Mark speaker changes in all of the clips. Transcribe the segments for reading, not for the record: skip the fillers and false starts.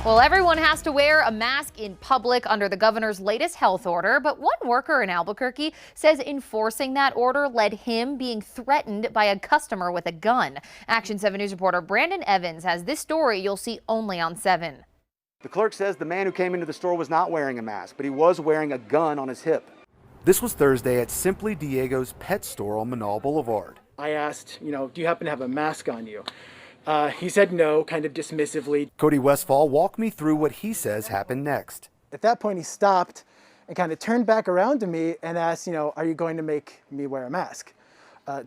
Speaker 1: Well, everyone has to wear a mask in public under the governor's latest health order, but one worker in Albuquerque says enforcing that order led him being threatened by a customer with a gun. Action 7 News reporter Brandon Evans has this story you'll see only on 7.
Speaker 2: The clerk says the man who came into the store was not wearing a mask, but he was wearing a gun on his hip. This was Thursday at Simply Diego's pet store on Manal Boulevard.
Speaker 3: I asked, do you happen to have a mask on you? He said no, kind of dismissively.
Speaker 2: Cody Westfall walked me through what he says happened next.
Speaker 3: At that point, he stopped and kind of turned back around to me and asked, are you going to make me wear a mask?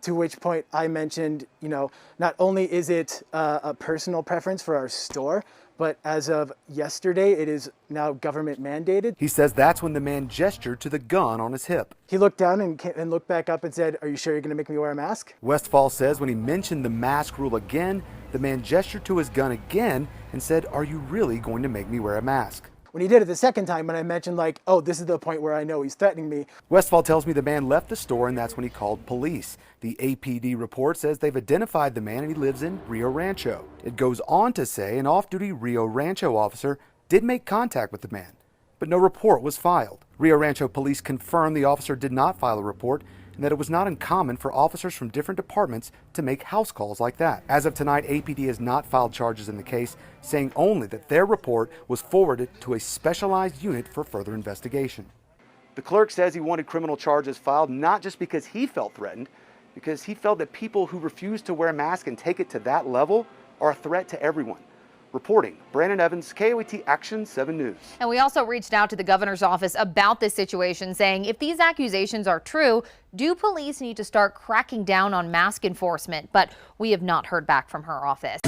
Speaker 3: To which point I mentioned, not only is it a personal preference for our store, but as of yesterday, it is now government mandated.
Speaker 2: He says that's when the man gestured to the gun on his hip.
Speaker 3: He looked down and looked back up and said, "Are you sure you're going to make me wear a mask?"
Speaker 2: Westfall says when he mentioned the mask rule again, the man gestured to his gun again and said, "Are you really going to make me wear a mask?"
Speaker 3: When he did it the second time, when I mentioned oh, this is the point where I know he's threatening me.
Speaker 2: Westfall tells me the man left the store and that's when he called police. The APD report says they've identified the man and he lives in Rio Rancho. It goes on to say an off-duty Rio Rancho officer did make contact with the man, but no report was filed. Rio Rancho police confirmed the officer did not file a report and that it was not uncommon for officers from different departments to make house calls like that. As of tonight, APD has not filed charges in the case, saying only that their report was forwarded to a specialized unit for further investigation. The clerk says he wanted criminal charges filed not just because he felt threatened, because he felt that people who refuse to wear masks and take it to that level are a threat to everyone. Reporting, Brandon Evans, KOAT Action 7 News.
Speaker 1: And we also reached out to the governor's office about this situation, saying if these accusations are true, do police need to start cracking down on mask enforcement? But we have not heard back from her office.